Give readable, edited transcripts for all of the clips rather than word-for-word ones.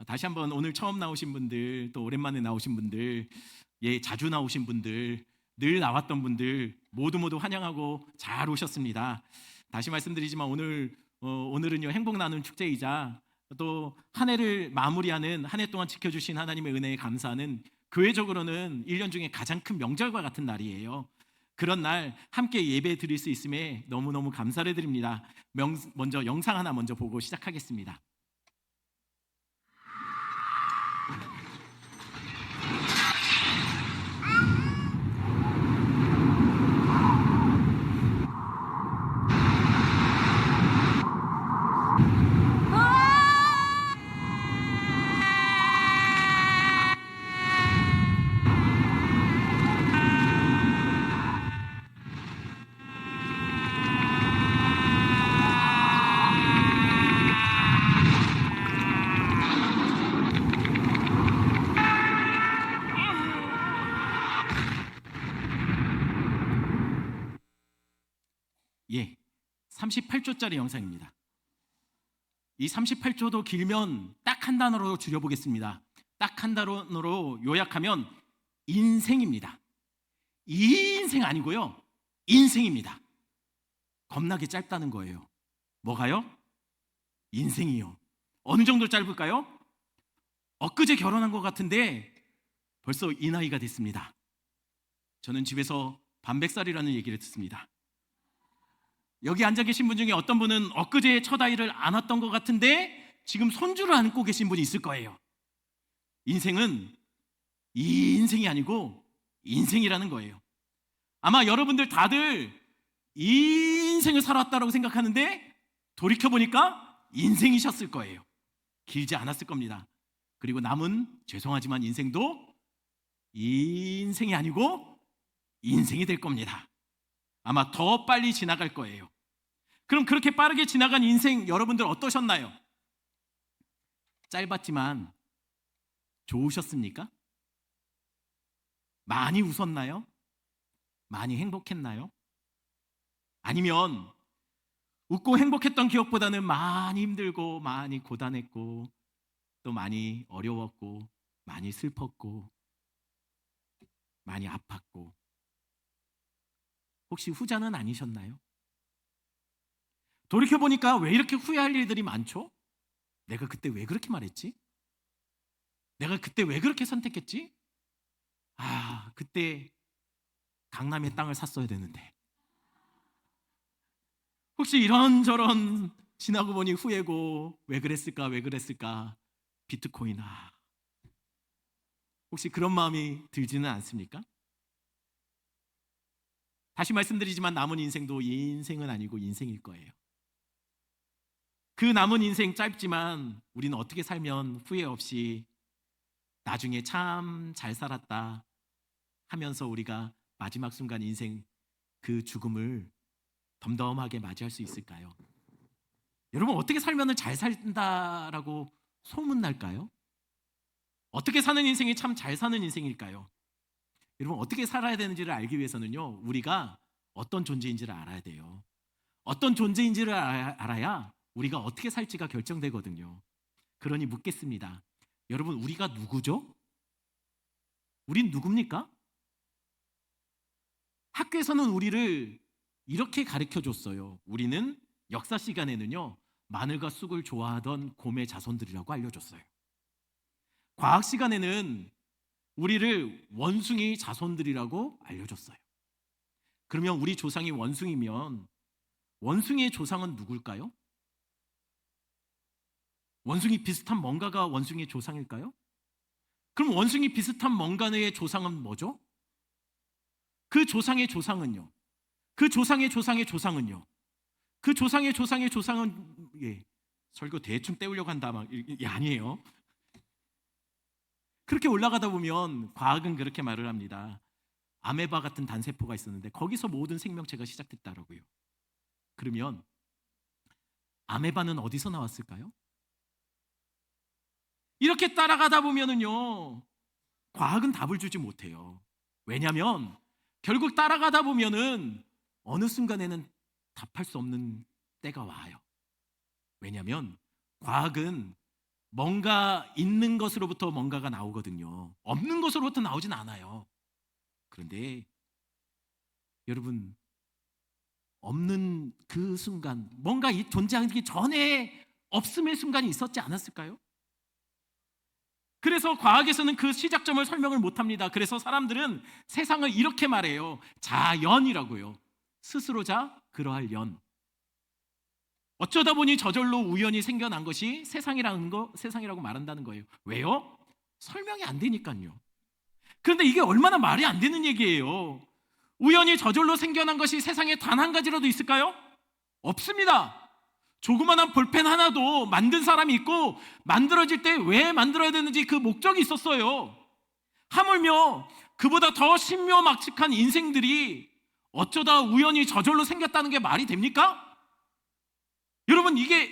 다시 한번 오늘 처음 나오신 분들, 또 오랜만에 나오신 분들, 자주 나오신 분들, 늘 나왔던 분들 모두 환영하고 잘 오셨습니다. 다시 말씀드리지만 오늘은요 행복 나눔 축제이자 또 한 해를 마무리하는 한 해 동안 지켜주신 하나님의 은혜에 감사하는 교회적으로는 1년 중에 가장 큰 명절과 같은 날이에요. 그런 날 함께 예배 드릴 수 있음에 너무너무 감사를 드립니다. 먼저 영상 하나 먼저 보고 시작하겠습니다. 예, 38초짜리 영상입니다. 이 38초도 길면 딱 한 단어로 줄여보겠습니다. 딱 한 단어로 요약하면 인생입니다. 인생 아니고요, 인생입니다. 겁나게 짧다는 거예요. 뭐가요? 인생이요. 어느 정도 짧을까요? 엊그제 결혼한 것 같은데 벌써 이 나이가 됐습니다. 저는 집에서 반백살이라는 얘기를 듣습니다. 여기 앉아 계신 분 중에 어떤 분은 엊그제 첫 아이를 안았던 것 같은데 지금 손주를 안고 계신 분이 있을 거예요. 인생은 이 인생이 아니고 인생이라는 거예요. 아마 여러분들 다들 이 인생을 살았다고 생각하는데 돌이켜보니까 인생이셨을 거예요. 길지 않았을 겁니다. 그리고 남은 죄송하지만 인생도 이 인생이 아니고 인생이 될 겁니다. 아마 더 빨리 지나갈 거예요. 그럼 그렇게 빠르게 지나간 인생 여러분들 어떠셨나요? 짧았지만 좋으셨습니까? 많이 웃었나요? 많이 행복했나요? 아니면 웃고 행복했던 기억보다는 많이 힘들고 많이 고단했고 또 많이 어려웠고 많이 슬펐고 많이 아팠고 혹시 후자는 아니셨나요? 돌이켜보니까 왜 이렇게 후회할 일들이 많죠? 내가 그때 왜 그렇게 말했지? 내가 그때 왜 그렇게 선택했지? 그때 강남의 땅을 샀어야 되는데. 혹시 이런저런 지나고 보니 후회고 왜 그랬을까? 비트코인 혹시 그런 마음이 들지는 않습니까? 다시 말씀드리지만 남은 인생도 이 인생은 아니고 인생일 거예요. 그 남은 인생 짧지만 우리는 어떻게 살면 후회 없이 나중에 참 잘 살았다 하면서 우리가 마지막 순간 인생 그 죽음을 덤덤하게 맞이할 수 있을까요? 여러분 어떻게 살면 잘 산다라고 소문날까요? 어떻게 사는 인생이 참 잘 사는 인생일까요? 여러분 어떻게 살아야 되는지를 알기 위해서는요 우리가 어떤 존재인지를 알아야 돼요. 어떤 존재인지를 알아야 우리가 어떻게 살지가 결정되거든요. 그러니 묻겠습니다. 여러분 우리가 누구죠? 우린 누굽니까? 학교에서는 우리를 이렇게 가르쳐줬어요. 우리는 역사 시간에는요 마늘과 쑥을 좋아하던 곰의 자손들이라고 알려줬어요. 과학 시간에는 우리를 원숭이 자손들이라고 알려줬어요. 그러면 우리 조상이 원숭이면 원숭이의 조상은 누굴까요? 원숭이 비슷한 뭔가가 원숭이의 조상일까요? 그럼 원숭이 비슷한 뭔가의 조상은 뭐죠? 그 조상의 조상은요? 그 조상의 조상의 조상은요? 그 조상의 조상의 조상은 설교 대충 때우려고 한다 아니에요. 그렇게 올라가다 보면 과학은 그렇게 말을 합니다. 아메바 같은 단세포가 있었는데 거기서 모든 생명체가 시작됐다라고요. 그러면 아메바는 어디서 나왔을까요? 이렇게 따라가다 보면은요 과학은 답을 주지 못해요. 왜냐하면 결국 따라가다 보면은 어느 순간에는 답할 수 없는 때가 와요. 왜냐하면 과학은 뭔가 있는 것으로부터 뭔가가 나오거든요. 없는 것으로부터 나오진 않아요. 그런데 여러분, 없는 그 순간, 뭔가 존재하기 전에 없음의 순간이 있었지 않았을까요? 그래서 과학에서는 그 시작점을 설명을 못합니다. 그래서 사람들은 세상을 이렇게 말해요. 자연이라고요. 스스로 자 그러할 연. 어쩌다 보니 저절로 우연히 생겨난 것이 세상이라고 말한다는 거예요. 왜요? 설명이 안 되니까요. 그런데 이게 얼마나 말이 안 되는 얘기예요. 우연히 저절로 생겨난 것이 세상에 단 한 가지라도 있을까요? 없습니다. 조그만한 볼펜 하나도 만든 사람이 있고 만들어질 때 왜 만들어야 되는지 그 목적이 있었어요. 하물며 그보다 더 신묘막측한 인생들이 어쩌다 우연히 저절로 생겼다는 게 말이 됩니까? 여러분, 이게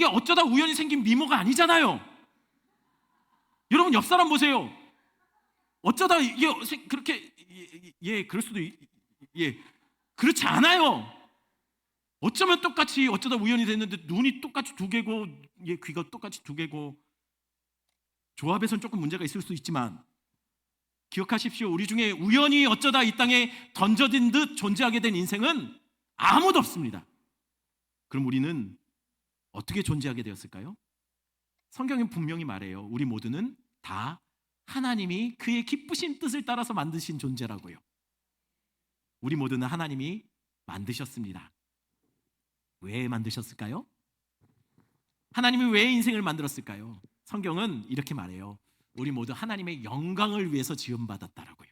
어쩌다 우연히 생긴 미모가 아니잖아요. 여러분, 옆 사람 보세요. 어쩌다 이게 그렇게 그럴 수도 그렇지 않아요. 어쩌면 똑같이 어쩌다 우연히 됐는데 눈이 똑같이 두 개고 귀가 똑같이 두 개고 조합에선 조금 문제가 있을 수 있지만 기억하십시오. 우리 중에 우연히 어쩌다 이 땅에 던져진 듯 존재하게 된 인생은 아무도 없습니다. 그럼 우리는 어떻게 존재하게 되었을까요? 성경은 분명히 말해요. 우리 모두는 다 하나님이 그의 기쁘신 뜻을 따라서 만드신 존재라고요. 우리 모두는 하나님이 만드셨습니다. 왜 만드셨을까요? 하나님이 왜 인생을 만들었을까요? 성경은 이렇게 말해요. 우리 모두 하나님의 영광을 위해서 지음받았다라고요.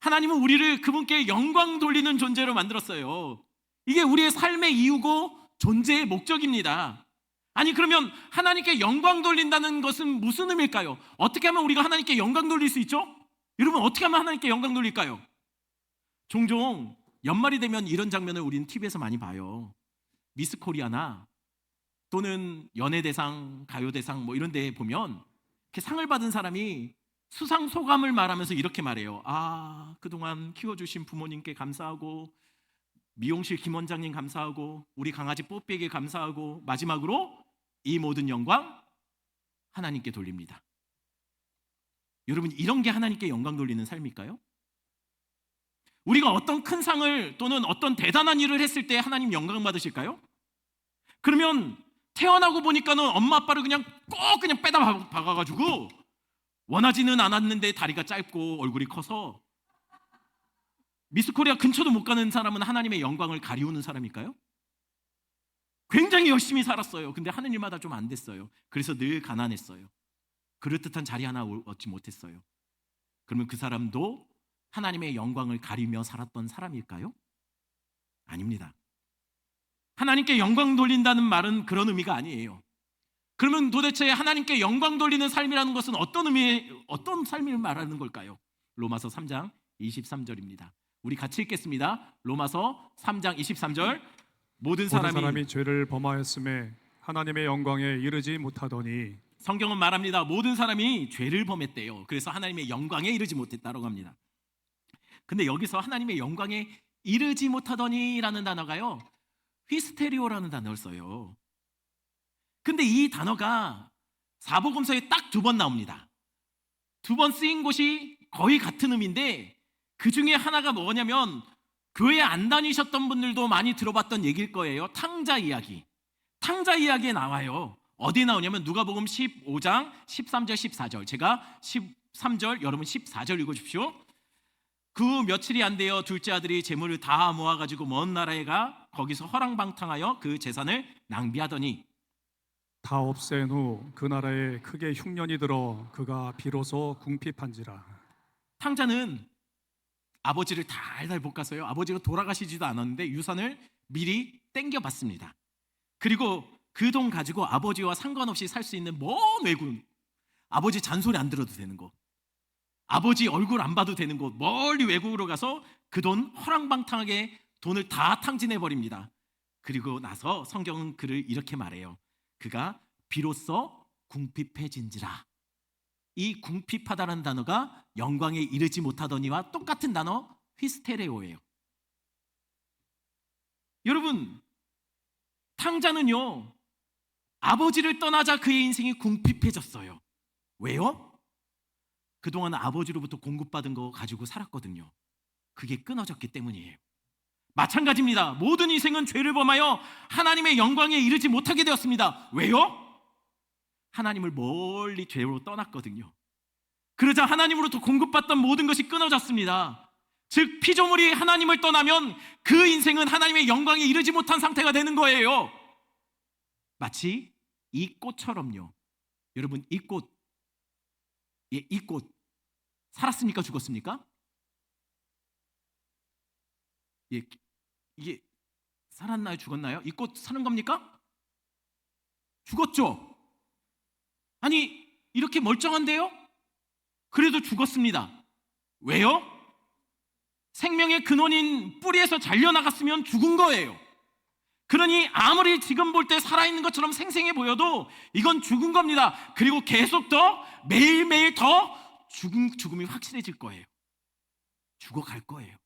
하나님은 우리를 그분께 영광 돌리는 존재로 만들었어요. 이게 우리의 삶의 이유고 존재의 목적입니다. 아니, 그러면 하나님께 영광 돌린다는 것은 무슨 의미일까요? 어떻게 하면 우리가 하나님께 영광 돌릴 수 있죠? 여러분, 어떻게 하면 하나님께 영광 돌릴까요? 종종 연말이 되면 이런 장면을 우리는 TV에서 많이 봐요. 미스 코리아나 또는 연예대상, 가요대상 뭐 이런 데 보면 이렇게 상을 받은 사람이 수상 소감을 말하면서 이렇게 말해요. 그동안 키워주신 부모님께 감사하고, 미용실 김 원장님 감사하고, 우리 강아지 뽀삐에게 감사하고, 마지막으로 이 모든 영광 하나님께 돌립니다. 여러분, 이런 게 하나님께 영광 돌리는 삶일까요? 우리가 어떤 큰 상을 또는 어떤 대단한 일을 했을 때 하나님 영광 받으실까요? 그러면 태어나고 보니까는 엄마 아빠를 그냥 빼다 박아가지고 원하지는 않았는데 다리가 짧고 얼굴이 커서 미스코리아 근처도 못 가는 사람은 하나님의 영광을 가리우는 사람일까요? 굉장히 열심히 살았어요. 근데 하는 일마다 좀 안 됐어요. 그래서 늘 가난했어요. 그럴듯한 자리 하나 얻지 못했어요. 그러면 그 사람도 하나님의 영광을 가리며 살았던 사람일까요? 아닙니다. 하나님께 영광 돌린다는 말은 그런 의미가 아니에요. 그러면 도대체 하나님께 영광 돌리는 삶이라는 것은 어떤 삶을 말하는 걸까요? 로마서 3장 23절입니다. 우리 같이 읽겠습니다. 로마서 3장 23절. 모든 사람이 죄를 범하였음에 하나님의 영광에 이르지 못하더니, 성경은 말합니다. 모든 사람이 죄를 범했대요. 그래서 하나님의 영광에 이르지 못했다고 합니다. 근데 여기서 하나님의 영광에 이르지 못하더니라는 단어가요, 휘스테리오라는 단어를 써요. 근데 이 단어가 사복음서에 딱 2번 나옵니다. 2번 쓰인 곳이 거의 같은 의미인데 그 중에 하나가 뭐냐면 교회 안 다니셨던 분들도 많이 들어봤던 얘기일 거예요. 탕자 이야기. 탕자 이야기에 나와요. 어디 나오냐면 누가복음 15장 13절 14절. 제가 13절, 여러분 14절 읽어주십시오. 그 며칠이 안 되어 둘째 아들이 재물을 다 모아가지고 먼 나라에 가 거기서 허랑방탕하여 그 재산을 낭비하더니, 다 없앤 후 그 나라에 크게 흉년이 들어 그가 비로소 궁핍한지라. 탕자는 아버지를 달달 볶아서요, 아버지가 돌아가시지도 않았는데 유산을 미리 땡겨봤습니다. 그리고 그 돈 가지고 아버지와 상관없이 살 수 있는 먼 외국, 아버지 잔소리 안 들어도 되는 곳, 아버지 얼굴 안 봐도 되는 곳, 멀리 외국으로 가서 그 돈 허랑방탕하게 돈을 다 탕진해버립니다. 그리고 나서 성경은 그를 이렇게 말해요. 그가 비로소 궁핍해진지라. 이 궁핍하다는 단어가 영광에 이르지 못하더니와 똑같은 단어 휘스테레오예요. 여러분, 탕자는요 아버지를 떠나자 그의 인생이 궁핍해졌어요. 왜요? 그동안 아버지로부터 공급받은 거 가지고 살았거든요. 그게 끊어졌기 때문이에요. 마찬가지입니다. 모든 인생은 죄를 범하여 하나님의 영광에 이르지 못하게 되었습니다. 왜요? 하나님을 멀리 죄로 떠났거든요. 그러자 하나님으로부터 공급받던 모든 것이 끊어졌습니다. 즉 피조물이 하나님을 떠나면 그 인생은 하나님의 영광에 이르지 못한 상태가 되는 거예요. 마치 이 꽃처럼요. 여러분 이 꽃, 이 꽃 살았습니까? 죽었습니까? 예, 이게 살았나요? 죽었나요? 이 꽃 사는 겁니까? 죽었죠. 아니 이렇게 멀쩡한데요? 그래도 죽었습니다. 왜요? 생명의 근원인 뿌리에서 잘려나갔으면 죽은 거예요. 그러니 아무리 지금 볼 때 살아있는 것처럼 생생해 보여도 이건 죽은 겁니다. 그리고 계속 더 매일매일 더 죽음이 확실해질 거예요. 죽어갈 거예요.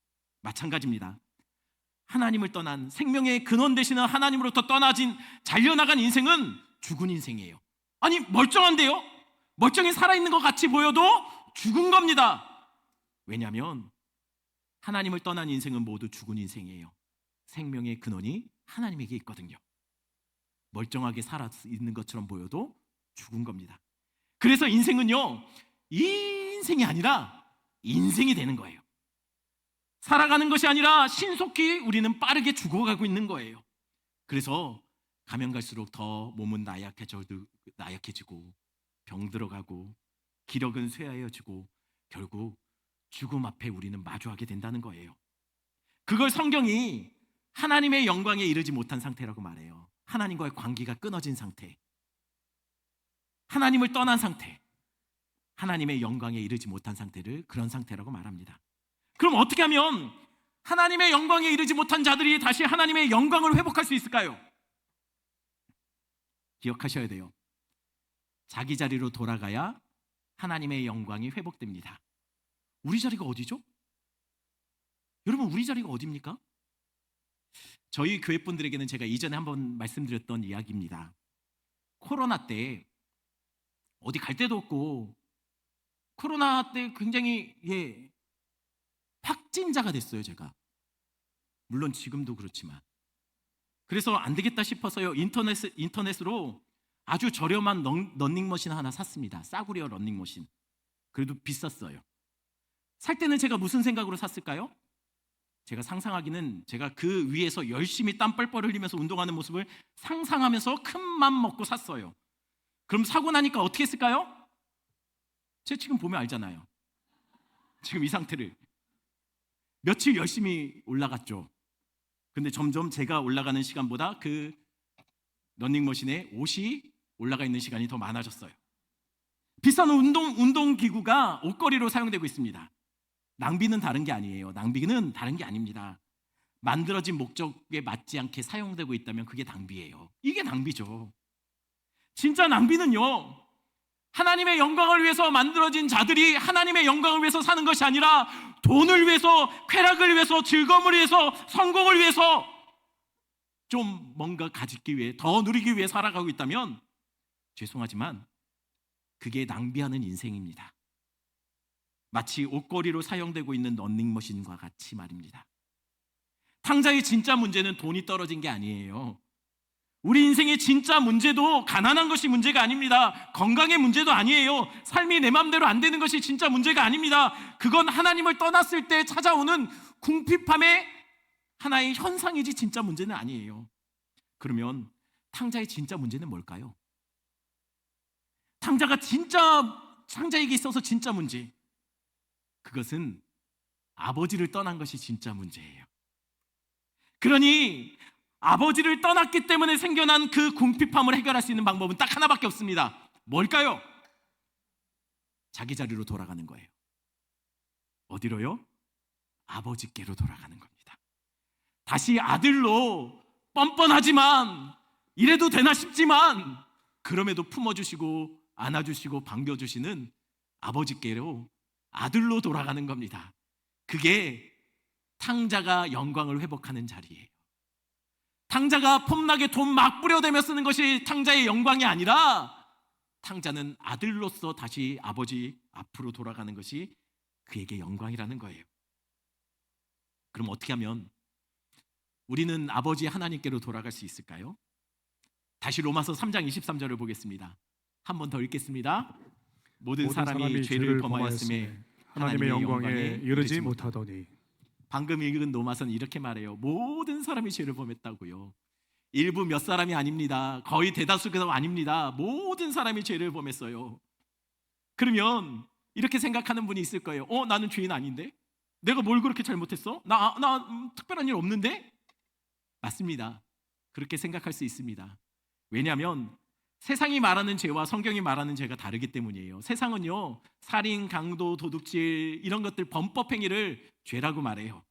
마찬가지입니다. 하나님을 떠난 생명의 근원 되시는 하나님으로부터 떠나진 잘려나간 인생은 죽은 인생이에요. 아니 멀쩡한데요? 멀쩡히 살아있는 것 같이 보여도 죽은 겁니다. 왜냐하면 하나님을 떠난 인생은 모두 죽은 인생이에요. 생명의 근원이 하나님에게 있거든요. 멀쩡하게 살아있는 것처럼 보여도 죽은 겁니다. 그래서 인생은요, 이 인생이 아니라 인생이 되는 거예요. 살아가는 것이 아니라 신속히 우리는 빠르게 죽어가고 있는 거예요. 그래서 가면 갈수록 더 몸은 나약해지고 병들어가고 기력은 쇠하여지고 결국 죽음 앞에 우리는 마주하게 된다는 거예요. 그걸 성경이 하나님의 영광에 이르지 못한 상태라고 말해요. 하나님과의 관계가 끊어진 상태, 하나님을 떠난 상태, 하나님의 영광에 이르지 못한 상태를 그런 상태라고 말합니다. 그럼 어떻게 하면 하나님의 영광에 이르지 못한 자들이 다시 하나님의 영광을 회복할 수 있을까요? 기억하셔야 돼요. 자기 자리로 돌아가야 하나님의 영광이 회복됩니다. 우리 자리가 어디죠? 여러분 우리 자리가 어디입니까? 저희 교회 분들에게는 제가 이전에 한번 말씀드렸던 이야기입니다. 코로나 때 어디 갈 데도 없고 코로나 때 굉장히 확진자가 됐어요. 제가 물론 지금도 그렇지만 그래서 안 되겠다 싶어서요 인터넷으로 아주 저렴한 러닝머신 하나 샀습니다. 싸구려 러닝머신. 그래도 비쌌어요. 살 때는 제가 무슨 생각으로 샀을까요? 제가 상상하기는 제가 그 위에서 열심히 땀 뻘뻘 흘리면서 운동하는 모습을 상상하면서 큰 맘 먹고 샀어요. 그럼 사고 나니까 어떻게 했을까요? 제가 지금 보면 알잖아요. 지금 이 상태를. 며칠 열심히 올라갔죠. 근데 점점 제가 올라가는 시간보다 그 러닝머신에 옷이 올라가 있는 시간이 더 많아졌어요. 비싼 운동기구가 옷걸이로 사용되고 있습니다. 낭비는 다른 게 아니에요. 낭비는 다른 게 아닙니다. 만들어진 목적에 맞지 않게 사용되고 있다면 그게 낭비예요. 이게 낭비죠. 진짜 낭비는요, 하나님의 영광을 위해서 만들어진 자들이 하나님의 영광을 위해서 사는 것이 아니라 돈을 위해서, 쾌락을 위해서, 즐거움을 위해서, 성공을 위해서 좀 뭔가 가지기 위해, 더 누리기 위해 살아가고 있다면 죄송하지만 그게 낭비하는 인생입니다. 마치 옷걸이로 사용되고 있는 러닝머신과 같이 말입니다. 탕자의 진짜 문제는 돈이 떨어진 게 아니에요. 우리 인생의 진짜 문제도 가난한 것이 문제가 아닙니다. 건강의 문제도 아니에요. 삶이 내 마음대로 안 되는 것이 진짜 문제가 아닙니다. 그건 하나님을 떠났을 때 찾아오는 궁핍함의 하나의 현상이지 진짜 문제는 아니에요. 그러면 탕자의 진짜 문제는 뭘까요? 탕자에게 있어서 진짜 문제, 그것은 아버지를 떠난 것이 진짜 문제예요. 그러니 아버지를 떠났기 때문에 생겨난 그 궁핍함을 해결할 수 있는 방법은 딱 하나밖에 없습니다. 뭘까요? 자기 자리로 돌아가는 거예요. 어디로요? 아버지께로 돌아가는 겁니다. 다시 아들로 뻔뻔하지만 이래도 되나 싶지만 그럼에도 품어주시고 안아주시고 반겨주시는 아버지께로, 아들로 돌아가는 겁니다. 그게 탕자가 영광을 회복하는 자리예요. 탕자가 폼나게 돈 막 뿌려대며 쓰는 것이 탕자의 영광이 아니라 탕자는 아들로서 다시 아버지 앞으로 돌아가는 것이 그에게 영광이라는 거예요. 그럼 어떻게 하면 우리는 아버지 하나님께로 돌아갈 수 있을까요? 다시 로마서 3장 23절을 보겠습니다. 한 번 더 읽겠습니다. 모든 사람이 죄를 범하였음에 하나님의 영광에 이르지 못하더니. 방금 읽은 로마서는 이렇게 말해요. 모든 사람이 죄를 범했다고요. 일부 몇 사람이 아닙니다. 거의 대다수가 아닙니다. 모든 사람이 죄를 범했어요. 그러면 이렇게 생각하는 분이 있을 거예요. 나는 죄인 아닌데? 내가 뭘 그렇게 잘못했어? 나 특별한 일 없는데? 맞습니다. 그렇게 생각할 수 있습니다. 왜냐하면 세상이 말하는 죄와 성경이 말하는 죄가 다르기 때문이에요. 세상은요, 살인, 강도, 도둑질 이런 것들 범법 행위를 죄라고 말해요.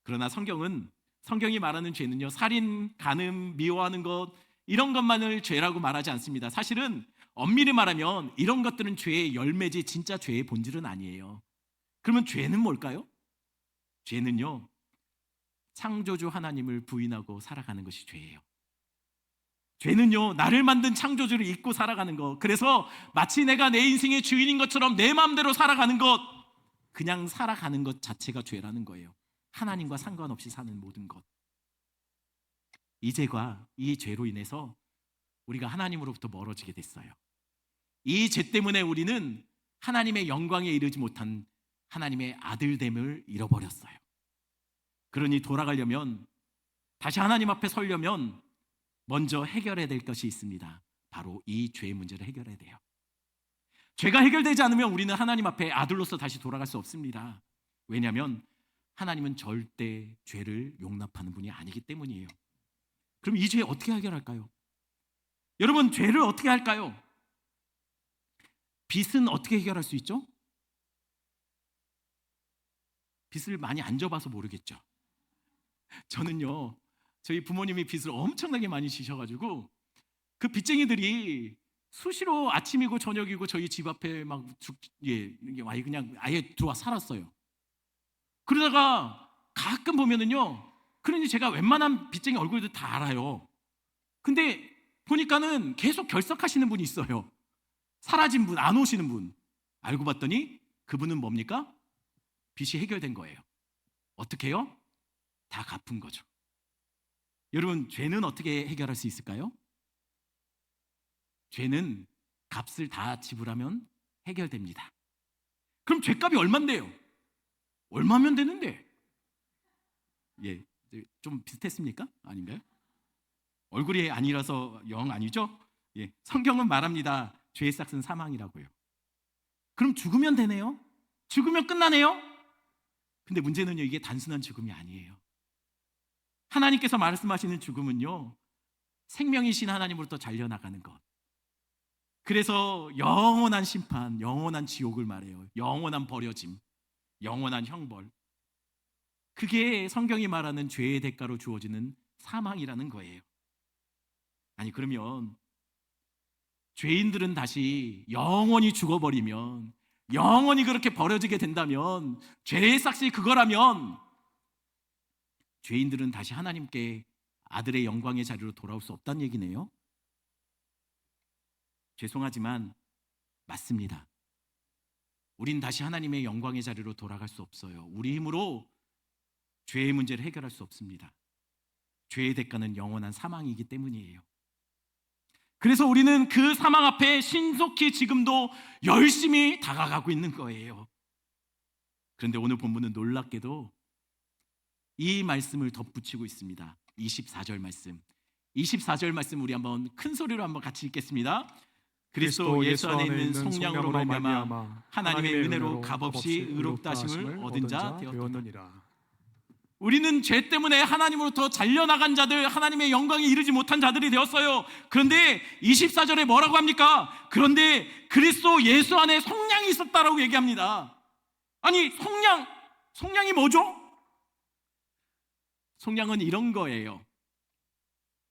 그러나 성경이 말하는 죄는요, 살인, 간음, 미워하는 것 이런 것만을 죄라고 말하지 않습니다. 사실은 엄밀히 말하면 이런 것들은 죄의 열매지 진짜 죄의 본질은 아니에요. 그러면 죄는 뭘까요? 죄는요, 창조주 하나님을 부인하고 살아가는 것이 죄예요. 죄는요, 나를 만든 창조주를 잊고 살아가는 것. 그래서 마치 내가 내 인생의 주인인 것처럼 내 마음대로 살아가는 것, 그냥 살아가는 것 자체가 죄라는 거예요. 하나님과 상관없이 사는 모든 것. 이 죄가, 이 죄로 인해서 우리가 하나님으로부터 멀어지게 됐어요. 이 죄 때문에 우리는 하나님의 영광에 이르지 못한 하나님의 아들됨을 잃어버렸어요. 그러니 돌아가려면, 다시 하나님 앞에 서려면 먼저 해결해야 될 것이 있습니다. 바로 이 죄의 문제를 해결해야 돼요. 죄가 해결되지 않으면 우리는 하나님 앞에 아들로서 다시 돌아갈 수 없습니다. 왜냐하면 하나님은 절대 죄를 용납하는 분이 아니기 때문이에요. 그럼 이 죄 어떻게 해결할까요? 여러분, 죄를 어떻게 할까요? 빚은 어떻게 해결할 수 있죠? 빚을 많이 안 져봐서 모르겠죠. 저는요, 저희 부모님이 빚을 엄청나게 많이 지셔가지고 그 빚쟁이들이 수시로 아침이고 저녁이고 저희 집 앞에 막 그냥 아예 들어와 살았어요. 그러다가 가끔 보면은요, 그러니 제가 웬만한 빚쟁이 얼굴도 다 알아요. 근데 보니까는 계속 결석하시는 분이 있어요. 사라진 분, 안 오시는 분. 알고 봤더니 그분은 뭡니까? 빚이 해결된 거예요. 어떻게 해요? 다 갚은 거죠. 여러분, 죄는 어떻게 해결할 수 있을까요? 죄는 값을 다 지불하면 해결됩니다. 그럼 죄값이 얼만데요? 얼마면 되는데? 예, 좀 비슷했습니까? 아닌가요? 얼굴이 아니라서 영 아니죠? 예, 성경은 말합니다. 죄의 삭은 사망이라고요. 그럼 죽으면 되네요? 죽으면 끝나네요? 근데 문제는요, 이게 단순한 죽음이 아니에요. 하나님께서 말씀하시는 죽음은요, 생명이신 하나님으로부터 잘려나가는 것. 그래서 영원한 심판, 영원한 지옥을 말해요. 영원한 버려짐, 영원한 형벌. 그게 성경이 말하는 죄의 대가로 주어지는 사망이라는 거예요. 아니, 그러면 죄인들은 다시 영원히 죽어버리면, 영원히 그렇게 버려지게 된다면, 죄의 삭이 그거라면 죄인들은 다시 하나님께 아들의 영광의 자리로 돌아올 수 없다는 얘기네요. 죄송하지만 맞습니다. 우린 다시 하나님의 영광의 자리로 돌아갈 수 없어요. 우리 힘으로 죄의 문제를 해결할 수 없습니다. 죄의 대가는 영원한 사망이기 때문이에요. 그래서 우리는 그 사망 앞에 신속히 지금도 열심히 다가가고 있는 거예요. 그런데 오늘 본문은 놀랍게도 이 말씀을 덧붙이고 있습니다. 24절 말씀. 24절 말씀 우리 한번 큰 소리로 한번 같이 읽겠습니다. 그리스도 예수 안에 있는 속량으로 말미암아 하나님의 은혜로 값없이 의롭다 하심을 얻은 자 되었느니라. 우리는 죄 때문에 하나님으로부터 잘려나간 자들, 하나님의 영광에 이르지 못한 자들이 되었어요. 그런데 24절에 뭐라고 합니까? 그런데 그리스도 예수 안에 속량이 있었다라고 얘기합니다. 아니, 속량이 뭐죠? 속량은 이런 거예요.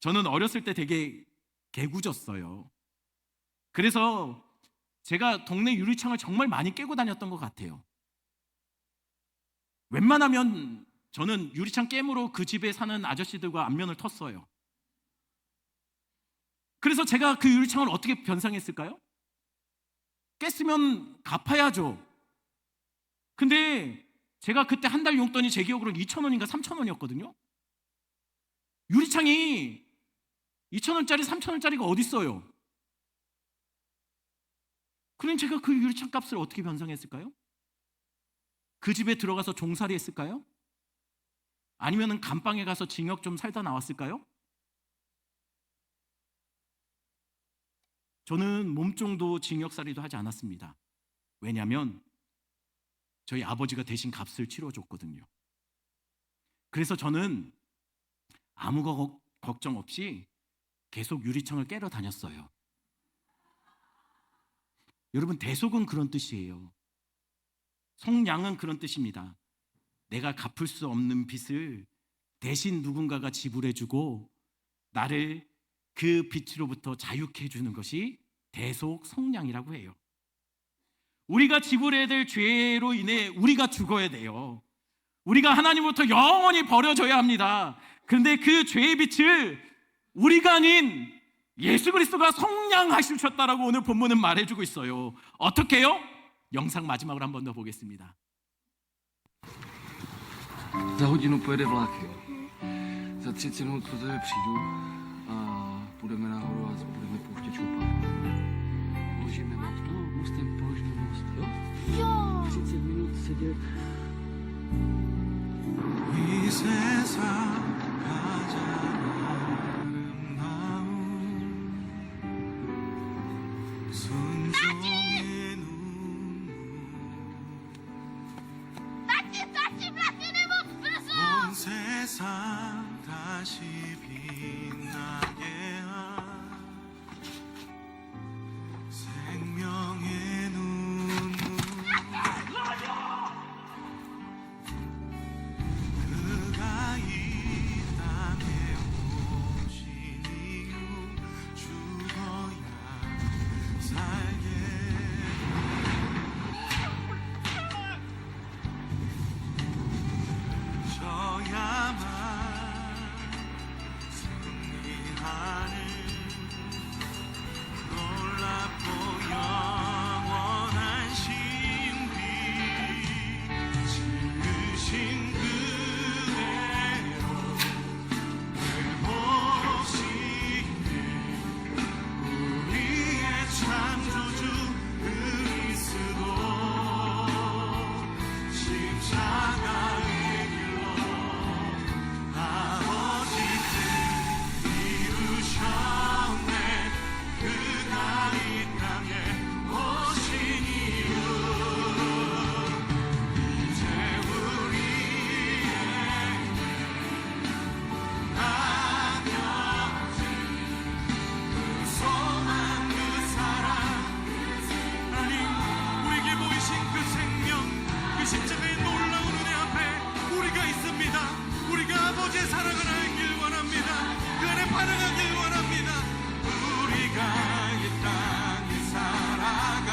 저는 어렸을 때 되게 개구졌어요. 그래서 제가 동네 유리창을 정말 많이 깨고 다녔던 것 같아요. 웬만하면 저는 유리창 깨므로 그 집에 사는 아저씨들과 안면을 텄어요. 그래서 제가 그 유리창을 어떻게 변상했을까요? 깼으면 갚아야죠. 근데 제가 그때 한 달 용돈이 제 기억으로는 2,000원인가 3,000원이었거든요. 유리창이 2,000원짜리 3,000원짜리가 어디 있어요? 그럼 제가 그 유리창 값을 어떻게 변상했을까요? 그 집에 들어가서 종살이 했을까요? 아니면 감방에 가서 징역 좀 살다 나왔을까요? 저는 몸종도 징역살이도 하지 않았습니다. 왜냐하면 저희 아버지가 대신 값을 치러줬거든요. 그래서 저는 아무 걱정 없이 계속 유리창을 깨러 다녔어요. 여러분, 대속은 그런 뜻이에요. 속량은 그런 뜻입니다. 내가 갚을 수 없는 빚을 대신 누군가가 지불해주고 나를 그 빚으로부터 자유케 해주는 것이 대속 속량이라고 해요. 우리가 지불해야 될 죄로 인해 우리가 죽어야 돼요. 우리가 하나님으로부터 영원히 버려져야 합니다. 그런데 그 죄의 빚을 우리가 아닌 예수 그리스도가 속량하셨다라고 오늘 본문은 말해주고 있어요. 어떻게 해요? 영상 마지막으로 한 번 더 보겠습니다. Za hodinu pojede vlak, jo. Za 30 minut po tebe přijdu a půjdeme nahoru a budeme pouštět šoupat. Položíme most, no, mostem položíme most, jo? Jo! 30 minut sedět. 이 세상 가장 아름다운 순종의 눈물 온 세상 다시 빛나게 한 생명의 눈물 그가 이 땅에 오신 이유 죽어야 살게 져야만 승리하는 놀랍고 영원한 신비 지으신 그대로 회복시킨 우리의 창조주 그리스도 십자가의 길로 아버지 뜻 이루셨네 그가 이 땅에 오신 이유 이제 우리에게 남겨진 그 소망 그 사랑 하나님 우리에게 보이신 그 생명 그 십자가의 놀라운 은혜 앞에 우리가 있습니다. 우리가 아버지의 사랑을 알길 원합니다. 그 안에 반응하길 원합니다. 우리가 이 땅에 살아가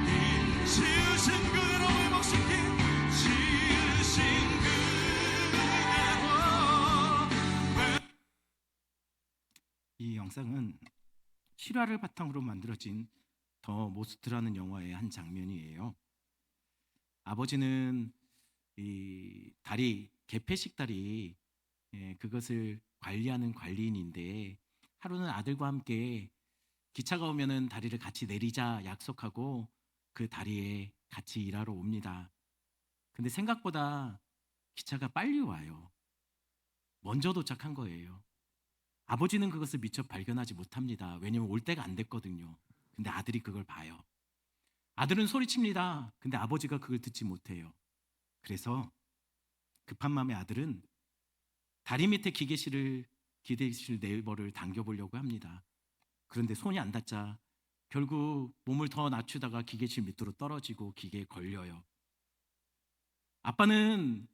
이 지으신 그대로 회복시킨 지으신 그대로 이 영상은 실화를 바탕으로 만들어진 더 모스트라는 영화의 한 장면이에요. 아버지는 이 다리 개폐식 다리 그것을 관리하는 관리인인데 하루는 아들과 함께 기차가 오면은 다리를 같이 내리자 약속하고 그 다리에 같이 일하러 옵니다. 근데 생각보다 기차가 빨리 와요. 먼저 도착한 거예요. 아버지는 그것을 미처 발견하지 못합니다. 왜냐면 올 때가 안 됐거든요. 근데 아들이 그걸 봐요. 아들은 소리칩니다. 근데 아버지가 그걸 듣지 못해요. 그래서 급한 마음에 아들은 다리 밑에 기계실 네이버를 당겨보려고 합니다. 그런데 손이 안 닿자 결국 몸을 더 낮추다가 기계실 밑으로 떨어지고 기계에 걸려요. 아빠는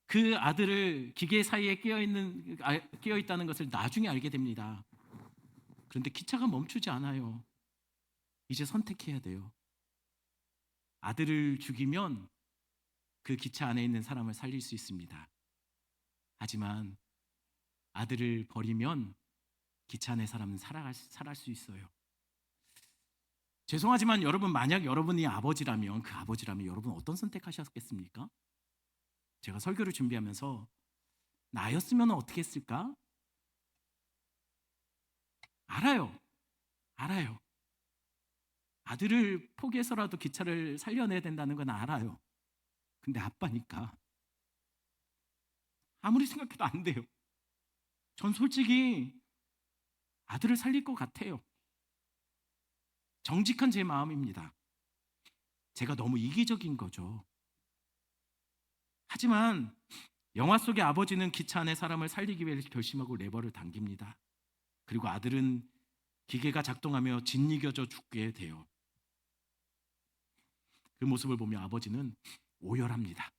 그 아들을 기계 사이에 끼어 있다는 것을 나중에 알게 됩니다. 그런데 기차가 멈추지 않아요. 이제 선택해야 돼요. 아들을 죽이면 그 기차 안에 있는 사람을 살릴 수 있습니다. 하지만 아들을 버리면 기차 안의 사람은 살아갈 수 있어요. 죄송하지만 여러분, 만약 여러분이 아버지라면, 그 아버지라면 여러분 어떤 선택하셨겠습니까? 제가 설교를 준비하면서 나였으면 어떻게 했을까? 알아요. 아들을 포기해서라도 기차를 살려내야 된다는 건 알아요. 근데 아빠니까 아무리 생각해도 안 돼요. 전 솔직히 아들을 살릴 것 같아요. 정직한 제 마음입니다. 제가 너무 이기적인 거죠. 하지만 영화 속의 아버지는 기차 안의 사람을 살리기 위해 결심하고 레버를 당깁니다. 그리고 아들은 기계가 작동하며 짓이겨져 죽게 돼요. 그 모습을 보며 아버지는 오열합니다.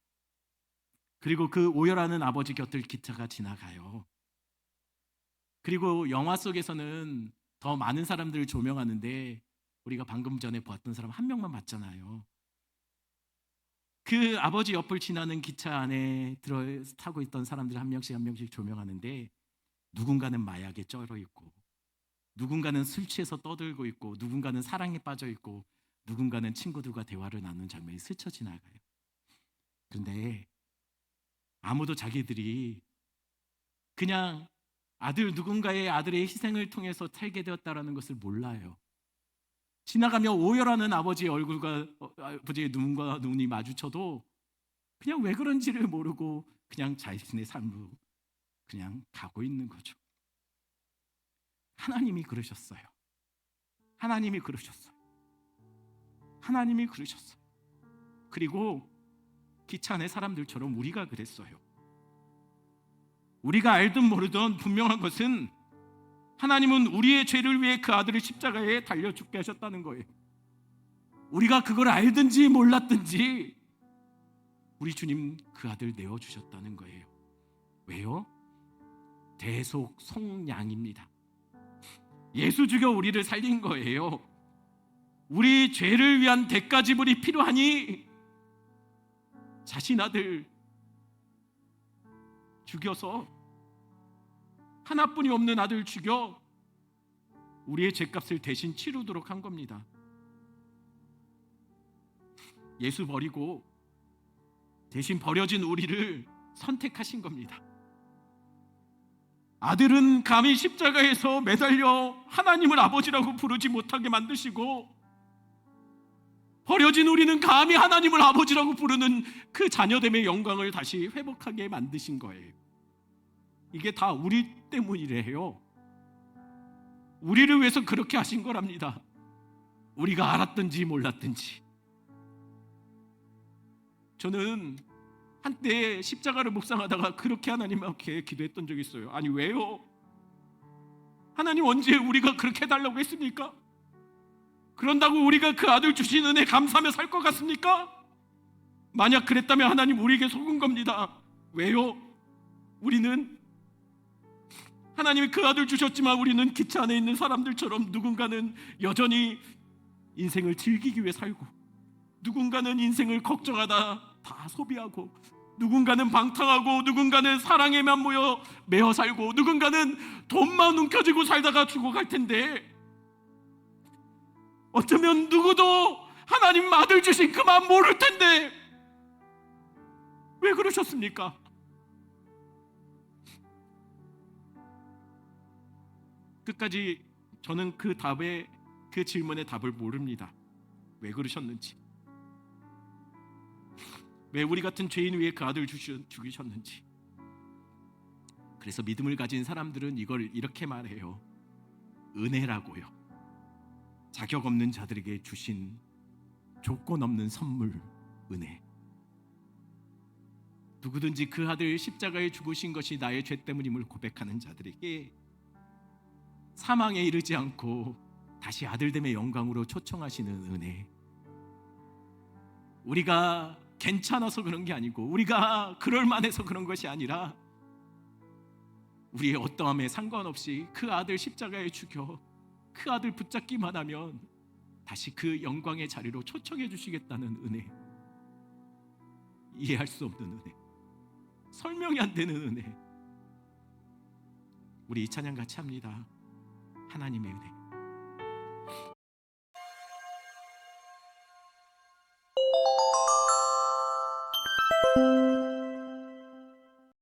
그리고 그 오열하는 아버지 곁을 기차가 지나가요. 그리고 영화 속에서는 더 많은 사람들을 조명하는데 우리가 방금 전에 보았던 사람 한 명만 봤잖아요. 그 아버지 옆을 지나는 기차 안에 타고 있던 사람들 한 명씩 조명하는데 누군가는 마약에 쩔어 있고, 누군가는 술 취해서 떠들고 있고, 누군가는 사랑에 빠져 있고, 누군가는 친구들과 대화를 나누는 장면이 스쳐 지나가요. 그런데 아무도 자기들이 그냥 누군가의 아들의 희생을 통해서 살게 되었다라는 것을 몰라요. 지나가며 오열하는 아버지의 얼굴과 아버지의 눈과 눈이 마주쳐도 그냥 왜 그런지를 모르고 그냥 자신의 삶으로 그냥 가고 있는 거죠. 하나님이 그러셨어요. 그리고 기차 안의 사람들처럼 우리가 그랬어요. 우리가 알든 모르든 분명한 것은 하나님은 우리의 죄를 위해 그 아들을 십자가에 달려 죽게 하셨다는 거예요. 우리가 그걸 알든지 몰랐든지 우리 주님 그 아들 내어주셨다는 거예요. 왜요? 대속 속량입니다. 예수 죽여 우리를 살린 거예요. 우리 죄를 위한 대가 지불이 필요하니 자신 아들 죽여서, 하나뿐이 없는 아들 죽여 우리의 죄값을 대신 치르도록 한 겁니다. 예수 버리고 대신 버려진 우리를 선택하신 겁니다. 아들은 감히 십자가에서 매달려 하나님을 아버지라고 부르지 못하게 만드시고, 버려진 우리는 감히 하나님을 아버지라고 부르는 그 자녀됨의 영광을 다시 회복하게 만드신 거예요. 이게 다 우리 때문이래요. 우리를 위해서 그렇게 하신 거랍니다. 우리가 알았든지 몰랐든지. 저는 한때 십자가를 묵상하다가 그렇게 하나님 앞에 기도했던 적이 있어요. 아니 왜요? 하나님 언제 우리가 그렇게 해달라고 했습니까? 그런다고 우리가 그 아들 주신 은혜 감사하며 살 것 같습니까? 만약 그랬다면 하나님 우리에게 속은 겁니다. 왜요? 우리는 하나님이 그 아들 주셨지만 우리는 기차 안에 있는 사람들처럼 누군가는 여전히 인생을 즐기기 위해 살고, 누군가는 인생을 걱정하다 다 소비하고, 누군가는 방탕하고, 누군가는 사랑에만 모여 매어 살고, 누군가는 돈만 움켜쥐고 살다가 죽어갈 텐데, 어쩌면 누구도 하나님 아들 주신 그 마음 모를 텐데 왜 그러셨습니까? 끝까지 저는 그 질문의 답을 모릅니다. 왜 그러셨는지, 왜 우리 같은 죄인 위에 그 아들 죽이셨는지. 그래서 믿음을 가진 사람들은 이걸 이렇게 말해요. 은혜라고요. 자격 없는 자들에게 주신 조건 없는 선물, 은혜. 누구든지 그 아들 십자가에 죽으신 것이 나의 죄 때문임을 고백하는 자들에게 사망에 이르지 않고 다시 아들됨의 영광으로 초청하시는 은혜. 우리가 괜찮아서 그런 게 아니고, 우리가 그럴만해서 그런 것이 아니라, 우리의 어떠함에 상관없이 그 아들 십자가에 죽여 그 아들 붙잡기만 하면 다시 그 영광의 자리로 초청해 주시겠다는 은혜. 이해할 수 없는 은혜, 설명이 안 되는 은혜. 우리 이 찬양 같이 합니다. 하나님의 은혜.